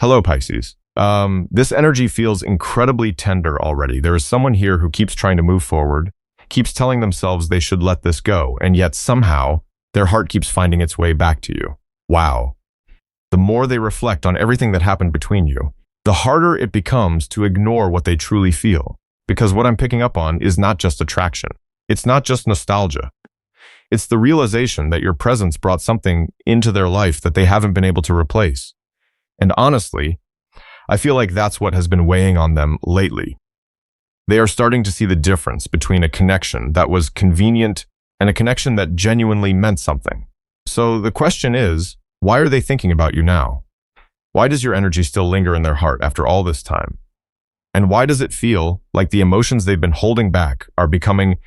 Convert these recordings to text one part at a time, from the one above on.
Hello, Pisces. This energy feels incredibly tender already. There is someone here who keeps trying to move forward, keeps telling themselves they should let this go, and yet somehow their heart keeps finding its way back to you. Wow. The more they reflect on everything that happened between you, the harder it becomes to ignore what they truly feel. Because what I'm picking up on is not just attraction. It's not just nostalgia. It's the realization that your presence brought something into their life that they haven't been able to replace. And honestly, I feel like that's what has been weighing on them lately. They are starting to see the difference between a connection that was convenient and a connection that genuinely meant something. So the question is, why are they thinking about you now? Why does your energy still linger in their heart after all this time? And why does it feel like the emotions they've been holding back are becoming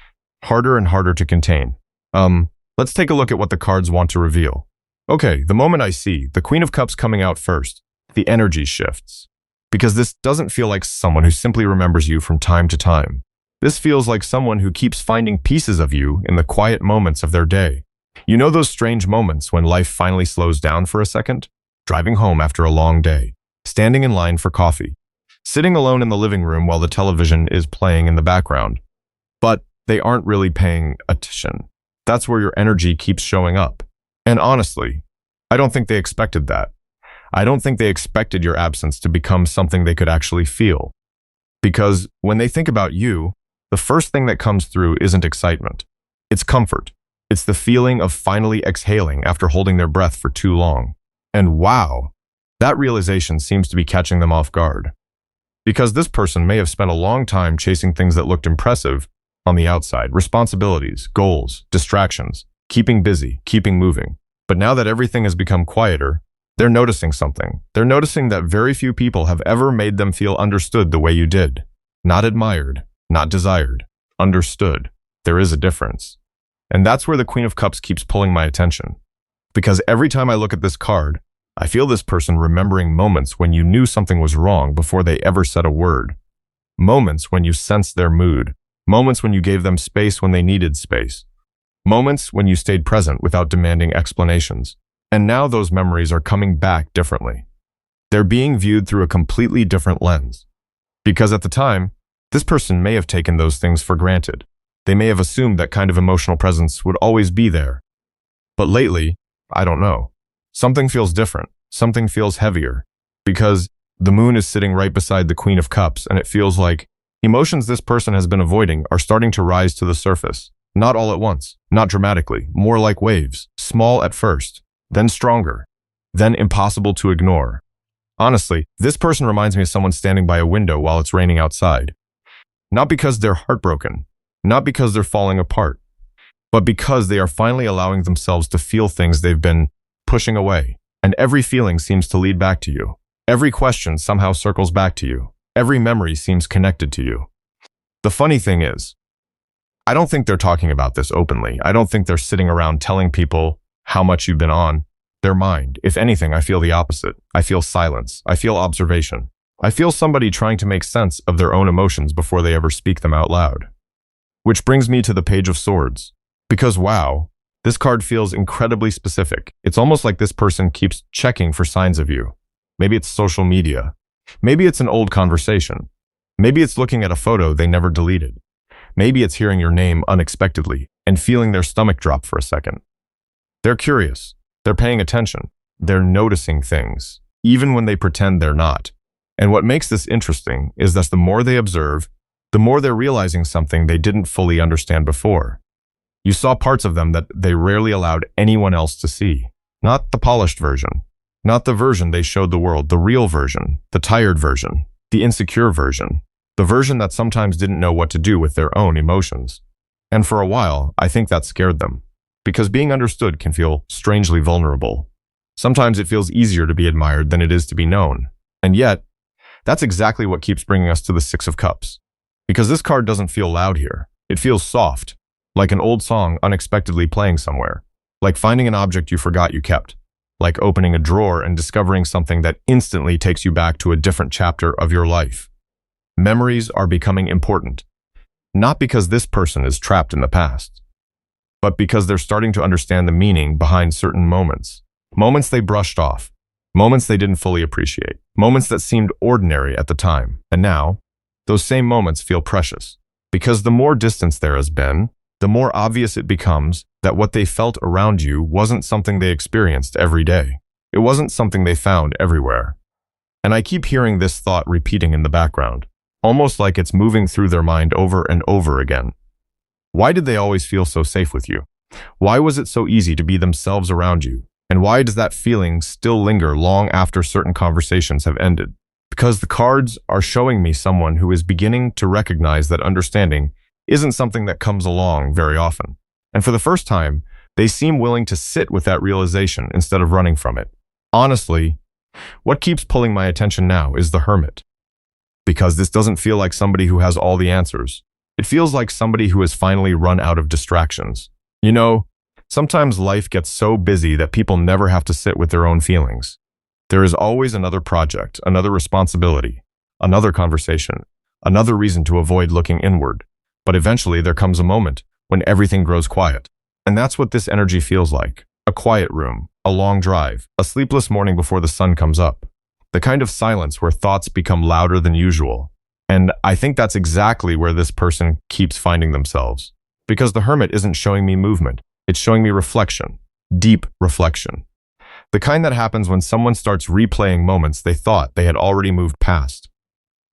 harder and harder to contain? Let's take a look at what the cards want to reveal. Okay, the moment I see the Queen of Cups coming out first, the energy shifts. Because this doesn't feel like someone who simply remembers you from time to time. This feels like someone who keeps finding pieces of you in the quiet moments of their day. You know those strange moments when life finally slows down for a second? Driving home after a long day, standing in line for coffee, sitting alone in the living room while the television is playing in the background. But they aren't really paying attention. That's where your energy keeps showing up. And honestly, I don't think they expected that. I don't think they expected your absence to become something they could actually feel. Because when they think about you, the first thing that comes through isn't excitement. It's comfort. It's the feeling of finally exhaling after holding their breath for too long. And wow, that realization seems to be catching them off guard. Because this person may have spent a long time chasing things that looked impressive on the outside, responsibilities, goals, distractions, keeping busy, keeping moving. But now that everything has become quieter, they're noticing something. They're noticing that very few people have ever made them feel understood the way you did. Not admired, not desired, understood. There is a difference. And that's where the Queen of Cups keeps pulling my attention. Because every time I look at this card, I feel this person remembering moments when you knew something was wrong before they ever said a word. Moments when you sensed their mood. Moments when you gave them space when they needed space. Moments when you stayed present without demanding explanations. And now those memories are coming back differently. They're being viewed through a completely different lens. Because at the time, this person may have taken those things for granted. They may have assumed that kind of emotional presence would always be there. But lately, I don't know. Something feels different. Something feels heavier. Because the moon is sitting right beside the Queen of Cups, and it feels like emotions this person has been avoiding are starting to rise to the surface. Not all at once, not dramatically, more like waves, small at first, then stronger, then impossible to ignore. Honestly, this person reminds me of someone standing by a window while it's raining outside. Not because they're heartbroken, not because they're falling apart, but because they are finally allowing themselves to feel things they've been pushing away. And every feeling seems to lead back to you. Every question somehow circles back to you. Every memory seems connected to you. The funny thing is, I don't think they're talking about this openly. I don't think they're sitting around telling people how much you've been on their mind. If anything, I feel the opposite. I feel silence. I feel observation. I feel somebody trying to make sense of their own emotions before they ever speak them out loud. Which brings me to the Page of Swords. Because wow, this card feels incredibly specific. It's almost like this person keeps checking for signs of you. Maybe it's social media. Maybe it's an old conversation. Maybe it's looking at a photo they never deleted. Maybe it's hearing your name unexpectedly and feeling their stomach drop for a second. They're curious. They're paying attention. They're noticing things, even when they pretend they're not. And what makes this interesting is that the more they observe, the more they're realizing something they didn't fully understand before. You saw parts of them that they rarely allowed anyone else to see. Not the polished version. Not the version they showed the world, the real version, the tired version, the insecure version, the version that sometimes didn't know what to do with their own emotions. And for a while, I think that scared them. Because being understood can feel strangely vulnerable. Sometimes it feels easier to be admired than it is to be known. And yet, that's exactly what keeps bringing us to the Six of Cups. Because this card doesn't feel loud here. It feels soft, like an old song unexpectedly playing somewhere. Like finding an object you forgot you kept. Like opening a drawer and discovering something that instantly takes you back to a different chapter of your life. Memories are becoming important. Not because this person is trapped in the past, but because they're starting to understand the meaning behind certain moments. Moments they brushed off. Moments they didn't fully appreciate. Moments that seemed ordinary at the time. And now, those same moments feel precious. Because the more distance there has been, the more obvious it becomes that what they felt around you wasn't something they experienced every day. It wasn't something they found everywhere. And I keep hearing this thought repeating in the background, almost like it's moving through their mind over and over again. Why did they always feel so safe with you? Why was it so easy to be themselves around you? And why does that feeling still linger long after certain conversations have ended? Because the cards are showing me someone who is beginning to recognize that understanding isn't something that comes along very often. And for the first time, they seem willing to sit with that realization instead of running from it. Honestly, what keeps pulling my attention now is the Hermit. Because this doesn't feel like somebody who has all the answers. It feels like somebody who has finally run out of distractions. You know, sometimes life gets so busy that people never have to sit with their own feelings. There is always another project, another responsibility, another conversation, another reason to avoid looking inward. But eventually there comes a moment when everything grows quiet. And that's what this energy feels like. A quiet room, a long drive, a sleepless morning before the sun comes up. The kind of silence where thoughts become louder than usual. And I think that's exactly where this person keeps finding themselves. Because the Hermit isn't showing me movement. It's showing me reflection. Deep reflection. The kind that happens when someone starts replaying moments they thought they had already moved past.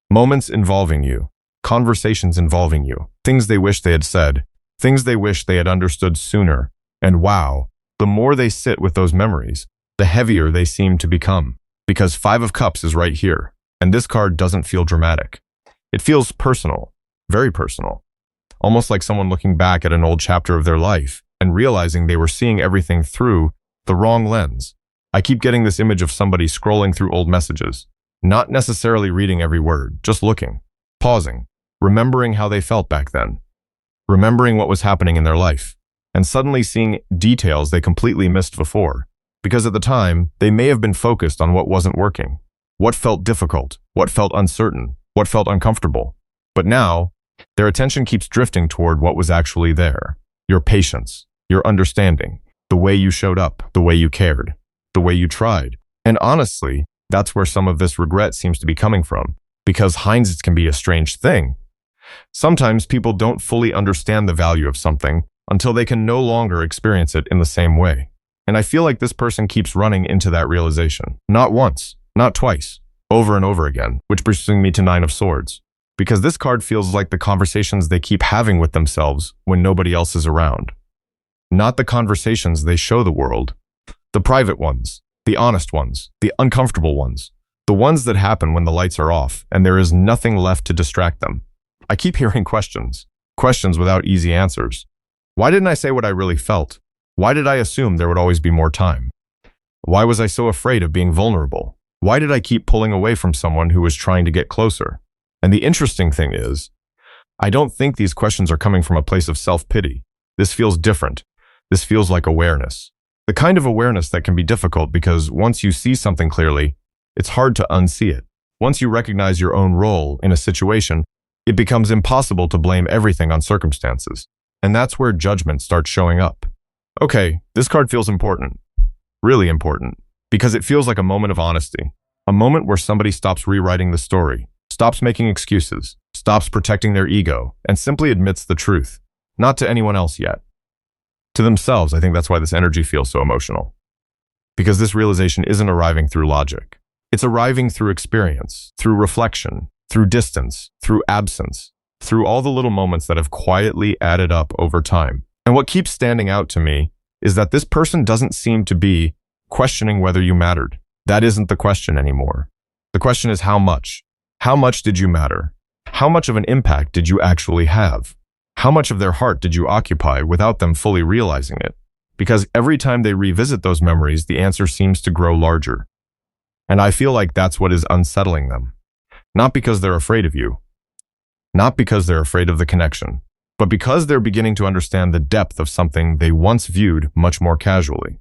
Moments involving you. Conversations involving you. Things they wish they had said. Things they wish they had understood sooner. And wow, the more they sit with those memories, the heavier they seem to become. Because Five of Cups is right here. And this card doesn't feel dramatic. It feels personal. Very personal. Almost like someone looking back at an old chapter of their life and realizing they were seeing everything through the wrong lens. I keep getting this image of somebody scrolling through old messages, not necessarily reading every word, just looking, pausing, remembering how they felt back then, remembering what was happening in their life, and suddenly seeing details they completely missed before, because at the time, they may have been focused on what wasn't working, what felt difficult, what felt uncertain, what felt uncomfortable. But now, their attention keeps drifting toward what was actually there. Your patience, your understanding, the way you showed up, the way you cared, the way you tried. And honestly, that's where some of this regret seems to be coming from, because hindsight can be a strange thing. Sometimes people don't fully understand the value of something until they can no longer experience it in the same way. And I feel like this person keeps running into that realization. Not once, not twice, over and over again, which brings me to Nine of Swords. Because this card feels like the conversations they keep having with themselves when nobody else is around. Not the conversations they show the world. The private ones, the honest ones, the uncomfortable ones. The ones that happen when the lights are off and there is nothing left to distract them. I keep hearing questions. Questions without easy answers. Why didn't I say what I really felt? Why did I assume there would always be more time? Why was I so afraid of being vulnerable? Why did I keep pulling away from someone who was trying to get closer? And the interesting thing is, I don't think these questions are coming from a place of self-pity. This feels different. This feels like awareness. The kind of awareness that can be difficult because once you see something clearly, it's hard to unsee it. Once you recognize your own role in a situation, it becomes impossible to blame everything on circumstances. And that's where judgment starts showing up. Okay, this card feels important. Really important. Because it feels like a moment of honesty. A moment where somebody stops rewriting the story, stops making excuses, stops protecting their ego, and simply admits the truth. Not to anyone else yet. To themselves. I think that's why this energy feels so emotional. Because this realization isn't arriving through logic. It's arriving through experience, through reflection, through distance, through absence, through all the little moments that have quietly added up over time. And what keeps standing out to me is that this person doesn't seem to be questioning whether you mattered. That isn't the question anymore. The question is how much? How much did you matter? How much of an impact did you actually have? How much of their heart did you occupy without them fully realizing it? Because every time they revisit those memories, the answer seems to grow larger. And I feel like that's what is unsettling them. Not because they're afraid of you. Not because they're afraid of the connection. But because they're beginning to understand the depth of something they once viewed much more casually.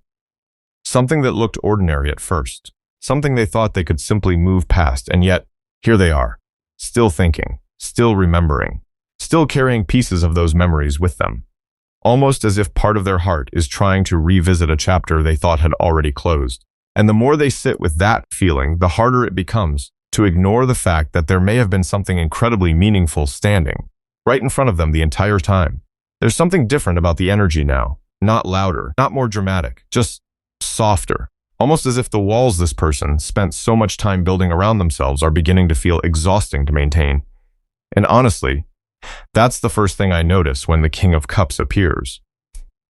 Something that looked ordinary at first. Something they thought they could simply move past, and yet, here they are. Still thinking. Still remembering. Still carrying pieces of those memories with them. Almost as if part of their heart is trying to revisit a chapter they thought had already closed. And the more they sit with that feeling, the harder it becomes to ignore the fact that there may have been something incredibly meaningful standing right in front of them the entire time. There's something different about the energy now. Not louder, not more dramatic, just softer. Almost as if the walls this person spent so much time building around themselves are beginning to feel exhausting to maintain. And honestly, that's the first thing I notice when the King of Cups appears.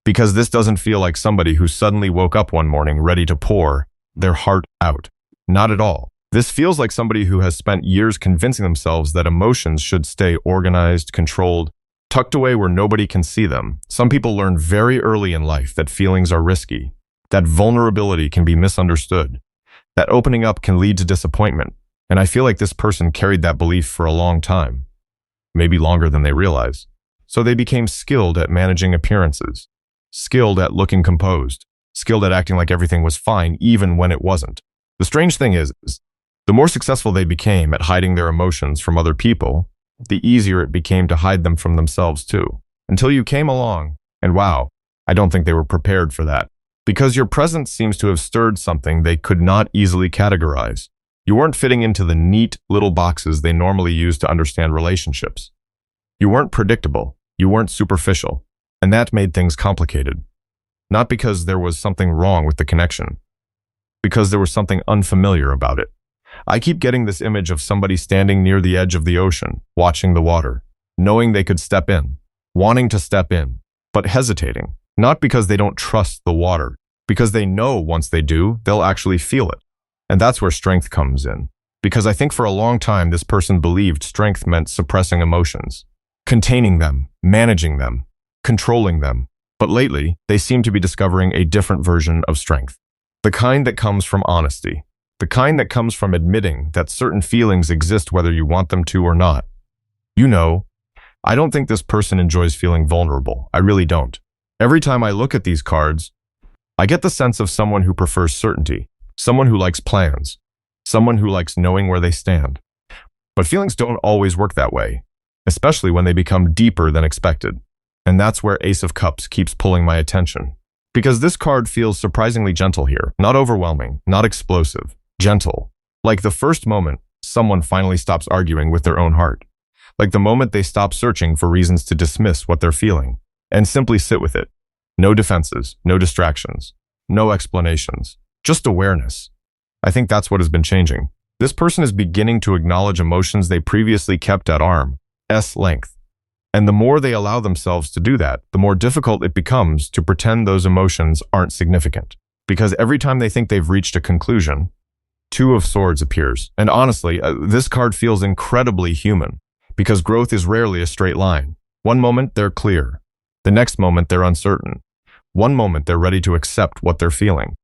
Because this doesn't feel like somebody who suddenly woke up one morning ready to pour their heart out. Not at all. This feels like somebody who has spent years convincing themselves that emotions should stay organized, controlled, tucked away where nobody can see them. Some people learn very early in life that feelings are risky, that vulnerability can be misunderstood, that opening up can lead to disappointment. And I feel like this person carried that belief for a long time, maybe longer than they realize. So they became skilled at managing appearances, skilled at looking composed, skilled at acting like everything was fine even when it wasn't. The strange thing is, the more successful they became at hiding their emotions from other people, the easier it became to hide them from themselves too. Until you came along, and wow, I don't think they were prepared for that. Because your presence seems to have stirred something they could not easily categorize. You weren't fitting into the neat little boxes they normally use to understand relationships. You weren't predictable, you weren't superficial, and that made things complicated. Not because there was something wrong with the connection, because there was something unfamiliar about it. I keep getting this image of somebody standing near the edge of the ocean, watching the water, knowing they could step in, wanting to step in, but hesitating, not because they don't trust the water, because they know once they do, they'll actually feel it. And that's where strength comes in. Because I think for a long time, this person believed strength meant suppressing emotions, containing them, managing them, controlling them. But lately, they seem to be discovering a different version of strength. The kind that comes from honesty. The kind that comes from admitting that certain feelings exist whether you want them to or not. You know, I don't think this person enjoys feeling vulnerable. I really don't. Every time I look at these cards, I get the sense of someone who prefers certainty, someone who likes plans, someone who likes knowing where they stand. But feelings don't always work that way, especially when they become deeper than expected. And that's where Ace of Cups keeps pulling my attention. Because this card feels surprisingly gentle here, not overwhelming, not explosive, gentle. Like the first moment someone finally stops arguing with their own heart. Like the moment they stop searching for reasons to dismiss what they're feeling and simply sit with it. No defenses, no distractions, no explanations, just awareness. I think that's what has been changing. This person is beginning to acknowledge emotions they previously kept at arm's length. And the more they allow themselves to do that, the more difficult it becomes to pretend those emotions aren't significant. Because every time they think they've reached a conclusion, Two of Swords appears. And honestly, this card feels incredibly human, because growth is rarely a straight line. One moment they're clear. The next moment they're uncertain. One moment they're ready to accept what they're feeling.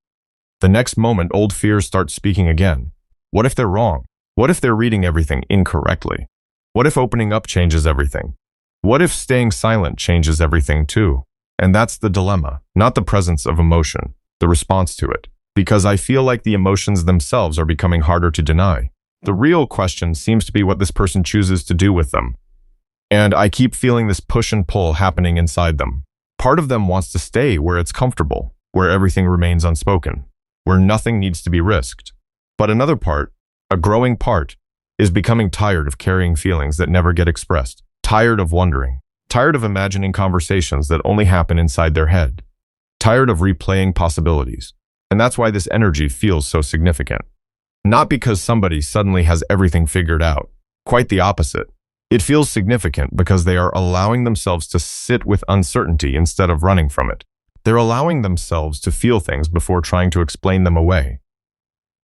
The next moment old fears start speaking again. What if they're wrong? What if they're reading everything incorrectly? What if opening up changes everything? What if staying silent changes everything too? And that's the dilemma, not the presence of emotion, the response to it. Because I feel like the emotions themselves are becoming harder to deny. The real question seems to be what this person chooses to do with them. And I keep feeling this push and pull happening inside them. Part of them wants to stay where it's comfortable, where everything remains unspoken, where nothing needs to be risked. But another part, a growing part, is becoming tired of carrying feelings that never get expressed. Tired of wondering, tired of imagining conversations that only happen inside their head, tired of replaying possibilities. And that's why this energy feels so significant. Not because somebody suddenly has everything figured out. Quite the opposite. It feels significant because they are allowing themselves to sit with uncertainty instead of running from it. They're allowing themselves to feel things before trying to explain them away.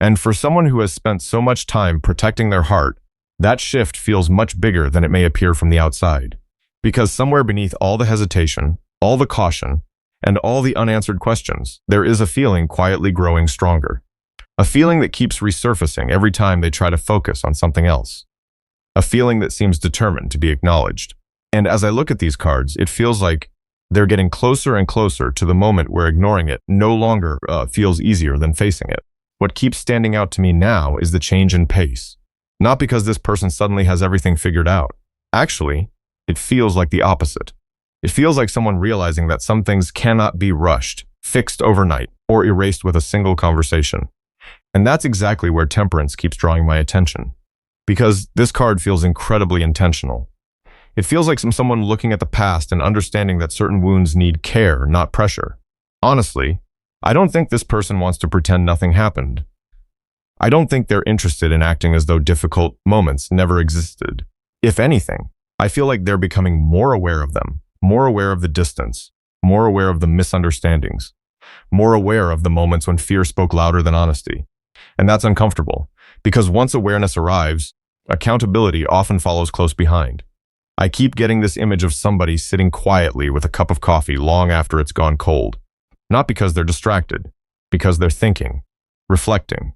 And for someone who has spent so much time protecting their heart, that shift feels much bigger than it may appear from the outside. Because somewhere beneath all the hesitation, all the caution, and all the unanswered questions, there is a feeling quietly growing stronger. A feeling that keeps resurfacing every time they try to focus on something else. A feeling that seems determined to be acknowledged. And as I look at these cards, it feels like they're getting closer and closer to the moment where ignoring it no longer feels easier than facing it. What keeps standing out to me now is the change in pace. Not because this person suddenly has everything figured out. Actually, it feels like the opposite. It feels like someone realizing that some things cannot be rushed, fixed overnight, or erased with a single conversation. And that's exactly where temperance keeps drawing my attention. Because this card feels incredibly intentional. It feels like someone looking at the past and understanding that certain wounds need care, not pressure. Honestly, I don't think this person wants to pretend nothing happened. I don't think they're interested in acting as though difficult moments never existed. If anything, I feel like they're becoming more aware of them, more aware of the distance, more aware of the misunderstandings, more aware of the moments when fear spoke louder than honesty. And that's uncomfortable, because once awareness arrives, accountability often follows close behind. I keep getting this image of somebody sitting quietly with a cup of coffee long after it's gone cold. Not because they're distracted, because they're thinking, reflecting,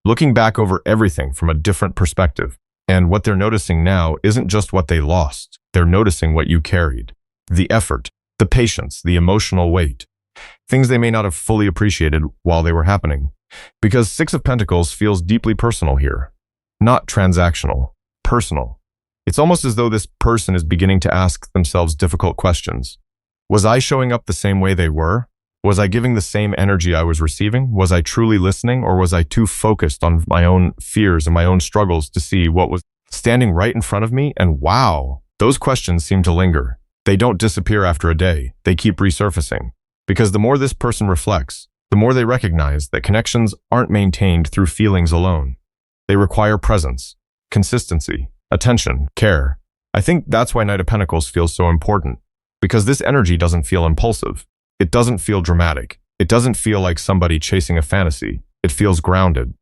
looking back over everything from a different perspective. And what they're noticing now isn't just what they lost. They're noticing what you carried. The effort, the patience, the emotional weight. Things they may not have fully appreciated while they were happening. Because Six of Pentacles feels deeply personal here. Not transactional, personal. It's almost as though this person is beginning to ask themselves difficult questions. Was I showing up the same way they were? Was I giving the same energy I was receiving? Was I truly listening, or was I too focused on my own fears and my own struggles to see what was standing right in front of me? And wow, those questions seem to linger. They don't disappear after a day. They keep resurfacing. Because the more this person reflects, the more they recognize that connections aren't maintained through feelings alone. They require presence, consistency, attention, care. I think that's why Knight of Pentacles feels so important. Because this energy doesn't feel impulsive. It doesn't feel dramatic. It doesn't feel like somebody chasing a fantasy. It feels grounded.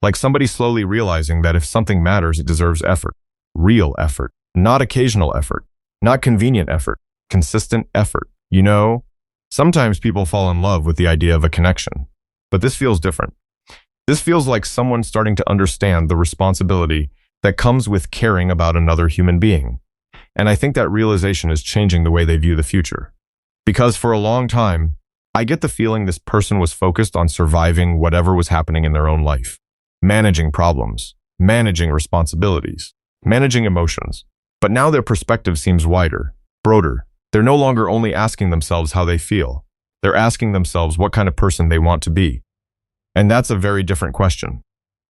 Like somebody slowly realizing that if something matters, it deserves effort. Real effort. Not occasional effort. Not convenient effort. Consistent effort. You know, sometimes people fall in love with the idea of a connection. But this feels different. This feels like someone starting to understand the responsibility that comes with caring about another human being. And I think that realization is changing the way they view the future. Because for a long time, I get the feeling this person was focused on surviving whatever was happening in their own life. Managing problems, managing responsibilities, managing emotions. But now their perspective seems wider, broader. They're no longer only asking themselves how they feel. They're asking themselves what kind of person they want to be. And that's a very different question.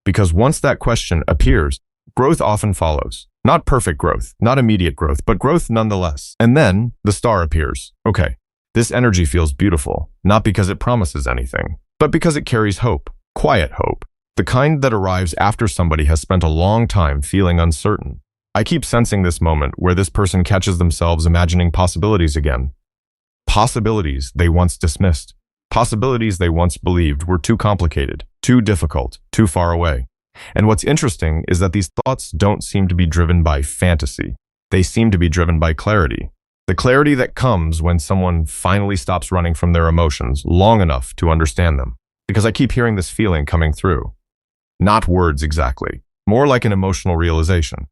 Because once that question appears, growth often follows. Not perfect growth, not immediate growth, but growth nonetheless. And then the star appears. Okay. This energy feels beautiful, not because it promises anything, but because it carries hope, quiet hope, the kind that arrives after somebody has spent a long time feeling uncertain. I keep sensing this moment where this person catches themselves imagining possibilities again. Possibilities they once dismissed. Possibilities they once believed were too complicated, too difficult, too far away. And what's interesting is that these thoughts don't seem to be driven by fantasy. They seem to be driven by clarity. The clarity that comes when someone finally stops running from their emotions long enough to understand them. Because I keep hearing this feeling coming through. Not words exactly, more like an emotional realization.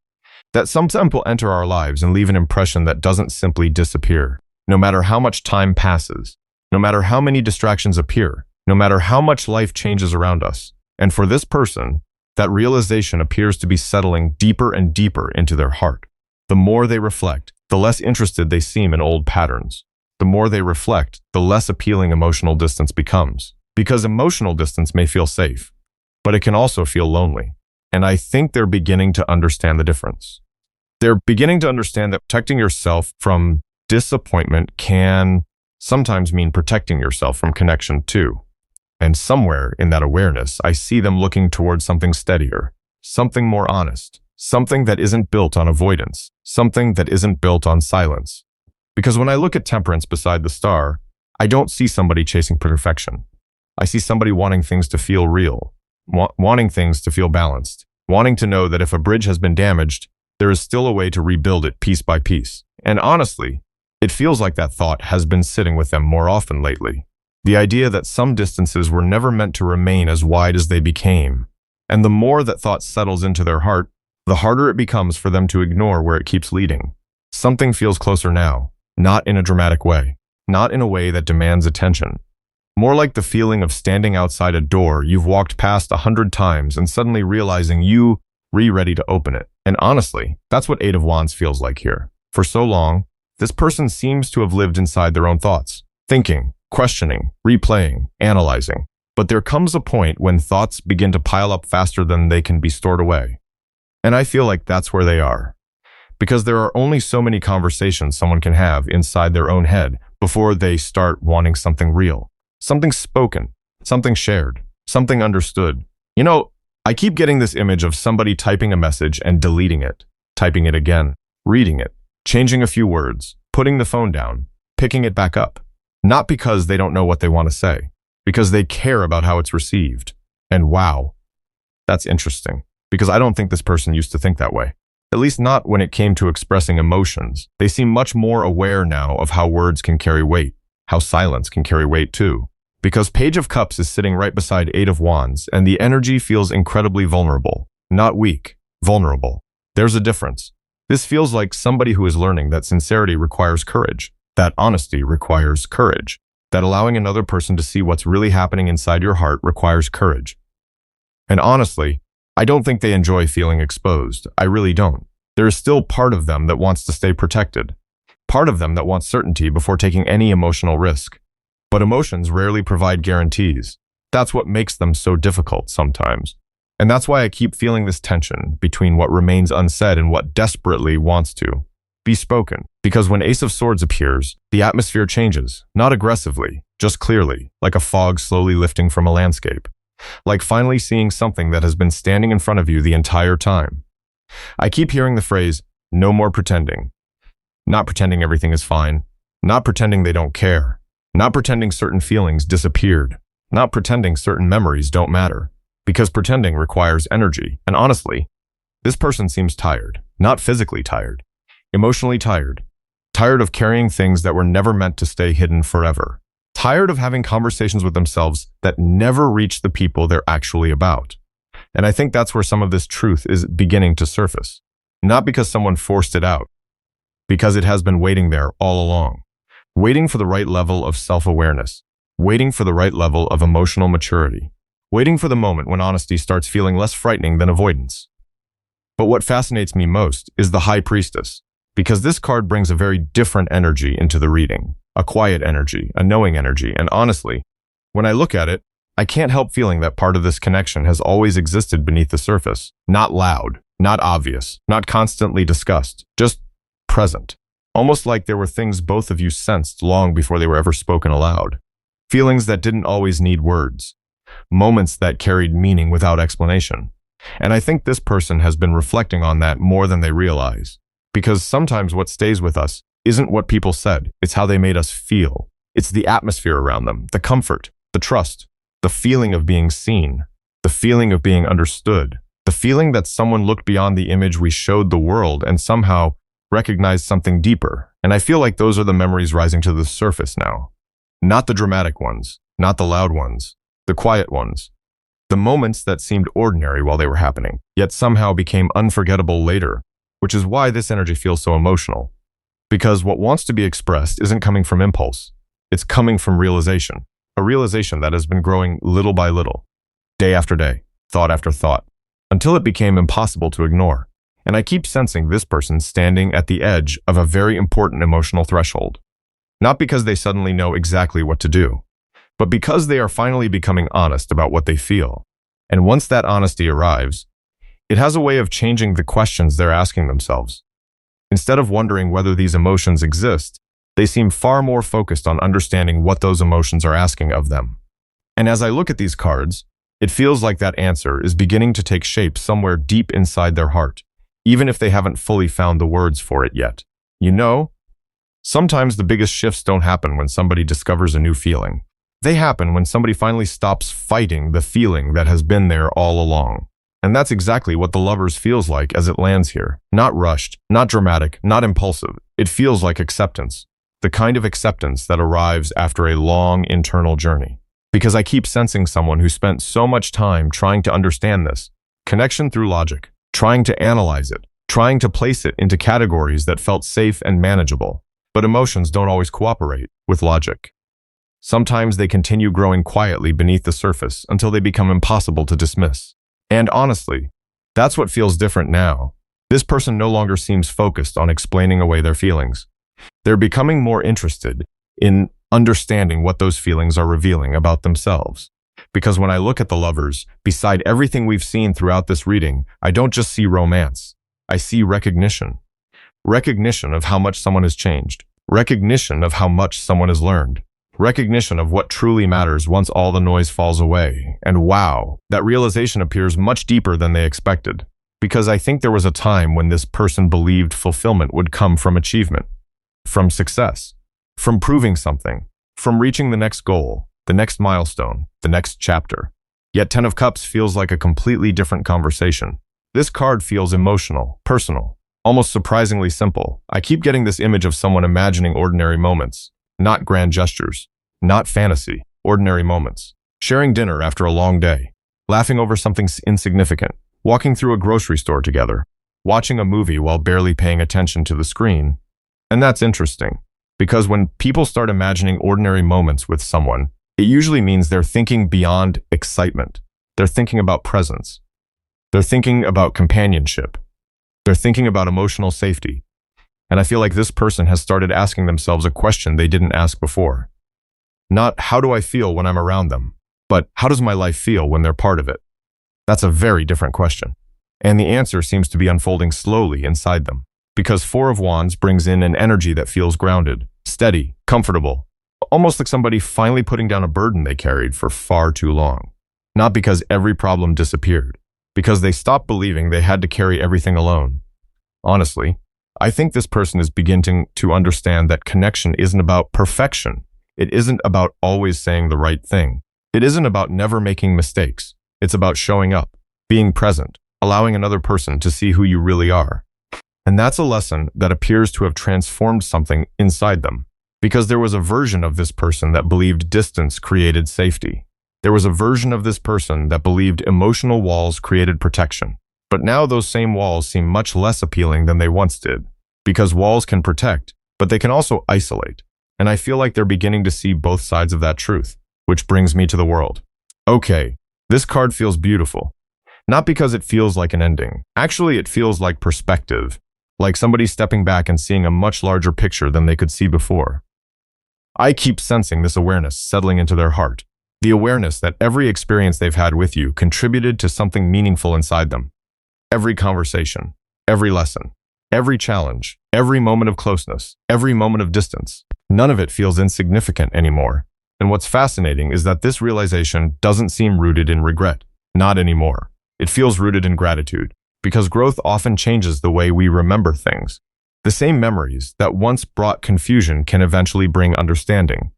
That some people enter our lives and leave an impression that doesn't simply disappear. No matter how much time passes, no matter how many distractions appear, no matter how much life changes around us. And for this person, that realization appears to be settling deeper and deeper into their heart. The more they reflect, the less interested they seem in old patterns. The more they reflect, the less appealing emotional distance becomes. Because emotional distance may feel safe, but it can also feel lonely. And I think they're beginning to understand the difference. They're beginning to understand that protecting yourself from disappointment can sometimes mean protecting yourself from connection too. And somewhere in that awareness, I see them looking towards something steadier, something more honest, something that isn't built on avoidance, something that isn't built on silence. Because when I look at temperance beside the star, I don't see somebody chasing perfection. I see somebody wanting things to feel real, wanting things to feel balanced, wanting to know that if a bridge has been damaged, there is still a way to rebuild it piece by piece. And honestly, it feels like that thought has been sitting with them more often lately. The idea that some distances were never meant to remain as wide as they became. And the more that thought settles into their heart, the harder it becomes for them to ignore where it keeps leading. Something feels closer now, not in a dramatic way, not in a way that demands attention. More like the feeling of standing outside a door you've walked past 100 times and suddenly realizing you're ready to open it. And honestly, that's what Eight of Wands feels like here. For so long, this person seems to have lived inside their own thoughts, thinking, questioning, replaying, analyzing. But there comes a point when thoughts begin to pile up faster than they can be stored away. And I feel like that's where they are. Because there are only so many conversations someone can have inside their own head before they start wanting something real, something spoken, something shared, something understood. You know, I keep getting this image of somebody typing a message and deleting it, typing it again, reading it, changing a few words, putting the phone down, picking it back up. Not because they don't know what they want to say, because they care about how it's received. And wow, that's interesting, because I don't think this person used to think that way. At least not when it came to expressing emotions. They seem much more aware now of how words can carry weight, how silence can carry weight too. Because Page of Cups is sitting right beside Eight of Wands, and the energy feels incredibly vulnerable. Not weak, vulnerable. There's a difference. This feels like somebody who is learning that sincerity requires courage, that honesty requires courage, that allowing another person to see what's really happening inside your heart requires courage. And honestly, I don't think they enjoy feeling exposed. I really don't. There is still part of them that wants to stay protected. Part of them that wants certainty before taking any emotional risk. But emotions rarely provide guarantees. That's what makes them so difficult sometimes. And that's why I keep feeling this tension between what remains unsaid and what desperately wants to be spoken. Because when Ace of Swords appears, the atmosphere changes, not aggressively, just clearly, like a fog slowly lifting from a landscape. Like finally seeing something that has been standing in front of you the entire time. I keep hearing the phrase, no more pretending. Not pretending everything is fine. Not pretending they don't care. Not pretending certain feelings disappeared. Not pretending certain memories don't matter. Because pretending requires energy. And honestly, this person seems tired. Not physically tired. Emotionally tired. Tired of carrying things that were never meant to stay hidden forever. Tired of having conversations with themselves that never reach the people they're actually about. And I think that's where some of this truth is beginning to surface. Not because someone forced it out. Because it has been waiting there all along. Waiting for the right level of self-awareness. Waiting for the right level of emotional maturity. Waiting for the moment when honesty starts feeling less frightening than avoidance. But what fascinates me most is the High Priestess. Because this card brings a very different energy into the reading. A quiet energy, a knowing energy, and honestly, when I look at it, I can't help feeling that part of this connection has always existed beneath the surface. Not loud, not obvious, not constantly discussed, just present. Almost like there were things both of you sensed long before they were ever spoken aloud. Feelings that didn't always need words. Moments that carried meaning without explanation. And I think this person has been reflecting on that more than they realize. Because sometimes what stays with us isn't what people said, it's how they made us feel. It's the atmosphere around them, the comfort, the trust, the feeling of being seen, the feeling of being understood, the feeling that someone looked beyond the image we showed the world and somehow recognized something deeper. And I feel like those are the memories rising to the surface now. Not the dramatic ones, not the loud ones, the quiet ones. The moments that seemed ordinary while they were happening, yet somehow became unforgettable later, which is why this energy feels so emotional. Because what wants to be expressed isn't coming from impulse. It's coming from realization. A realization that has been growing little by little, day after day, thought after thought, until it became impossible to ignore. And I keep sensing this person standing at the edge of a very important emotional threshold. Not because they suddenly know exactly what to do, but because they are finally becoming honest about what they feel. And once that honesty arrives, it has a way of changing the questions they're asking themselves. Instead of wondering whether these emotions exist, they seem far more focused on understanding what those emotions are asking of them. And as I look at these cards, it feels like that answer is beginning to take shape somewhere deep inside their heart, even if they haven't fully found the words for it yet. You know, sometimes the biggest shifts don't happen when somebody discovers a new feeling. They happen when somebody finally stops fighting the feeling that has been there all along. And that's exactly what The Lovers feels like as it lands here. Not rushed, not dramatic, not impulsive. It feels like acceptance. The kind of acceptance that arrives after a long internal journey. Because I keep sensing someone who spent so much time trying to understand this. Connection through logic. Trying to analyze it. Trying to place it into categories that felt safe and manageable. But emotions don't always cooperate with logic. Sometimes they continue growing quietly beneath the surface until they become impossible to dismiss. And honestly, that's what feels different now. This person no longer seems focused on explaining away their feelings. They're becoming more interested in understanding what those feelings are revealing about themselves. Because when I look at the lovers, beside everything we've seen throughout this reading, I don't just see romance. I see recognition. Recognition of how much someone has changed. Recognition of how much someone has learned. Recognition of what truly matters once all the noise falls away. And wow, that realization appears much deeper than they expected. Because I think there was a time when this person believed fulfillment would come from achievement, from success, from proving something, from reaching the next goal, the next milestone, the next chapter. Yet 10 of Cups feels like a completely different conversation. This card feels emotional, personal, almost surprisingly simple. I keep getting this image of someone imagining ordinary moments, not grand gestures, not fantasy, ordinary moments. Sharing dinner after a long day, laughing over something insignificant, walking through a grocery store together, watching a movie while barely paying attention to the screen. And that's interesting, because when people start imagining ordinary moments with someone, it usually means they're thinking beyond excitement. They're thinking about presence. They're thinking about companionship. They're thinking about emotional safety. And I feel like this person has started asking themselves a question they didn't ask before. Not how do I feel when I'm around them, but how does my life feel when they're part of it? That's a very different question. And the answer seems to be unfolding slowly inside them. Because 4 of Wands brings in an energy that feels grounded, steady, comfortable, almost like somebody finally putting down a burden they carried for far too long. Not because every problem disappeared, because they stopped believing they had to carry everything alone. Honestly, I think this person is beginning to understand that connection isn't about perfection. It isn't about always saying the right thing. It isn't about never making mistakes. It's about showing up, being present, allowing another person to see who you really are. And that's a lesson that appears to have transformed something inside them. Because there was a version of this person that believed distance created safety. There was a version of this person that believed emotional walls created protection. But now those same walls seem much less appealing than they once did. Because walls can protect, but they can also isolate. And I feel like they're beginning to see both sides of that truth, which brings me to the world. Okay, this card feels beautiful. Not because it feels like an ending. Actually, it feels like perspective. Like somebody stepping back and seeing a much larger picture than they could see before. I keep sensing this awareness settling into their heart. The awareness that every experience they've had with you contributed to something meaningful inside them. Every conversation, every lesson, every challenge, every moment of closeness, every moment of distance. None of it feels insignificant anymore. And what's fascinating is that this realization doesn't seem rooted in regret. Not anymore. It feels rooted in gratitude. Because growth often changes the way we remember things. The same memories that once brought confusion can eventually bring understanding.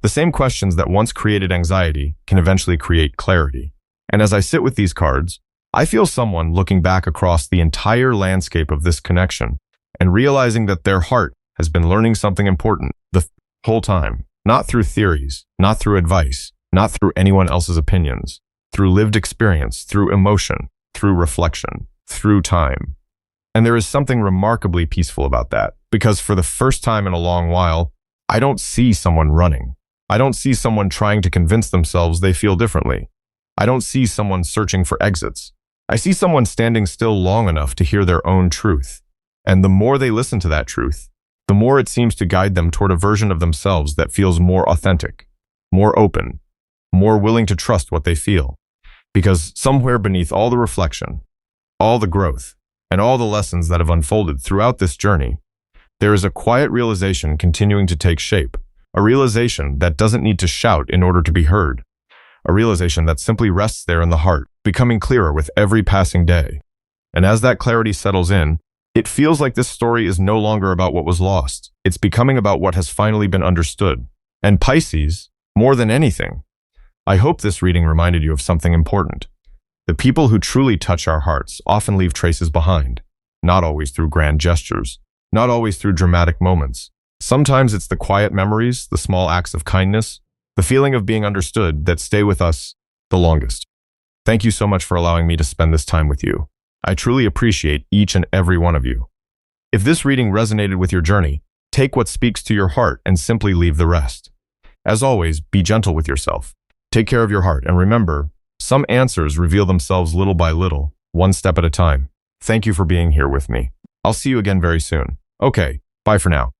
The same questions that once created anxiety can eventually create clarity. And as I sit with these cards, I feel someone looking back across the entire landscape of this connection and realizing that their heart has been learning something important the whole time. Not through theories, not through advice, not through anyone else's opinions, through lived experience, through emotion, through reflection, through time. And there is something remarkably peaceful about that, because for the first time in a long while, I don't see someone running. I don't see someone trying to convince themselves they feel differently. I don't see someone searching for exits. I see someone standing still long enough to hear their own truth. And the more they listen to that truth, the more it seems to guide them toward a version of themselves that feels more authentic, more open, more willing to trust what they feel. Because somewhere beneath all the reflection, all the growth, and all the lessons that have unfolded throughout this journey, there is a quiet realization continuing to take shape, a realization that doesn't need to shout in order to be heard, a realization that simply rests there in the heart, becoming clearer with every passing day. And as that clarity settles in, it feels like this story is no longer about what was lost. It's becoming about what has finally been understood. And Pisces, more than anything, I hope this reading reminded you of something important. The people who truly touch our hearts often leave traces behind, not always through grand gestures, not always through dramatic moments. Sometimes it's the quiet memories, the small acts of kindness, the feeling of being understood that stay with us the longest. Thank you so much for allowing me to spend this time with you. I truly appreciate each and every one of you. If this reading resonated with your journey, take what speaks to your heart and simply leave the rest. As always, be gentle with yourself. Take care of your heart, and remember, some answers reveal themselves little by little, one step at a time. Thank you for being here with me. I'll see you again very soon. Okay, bye for now.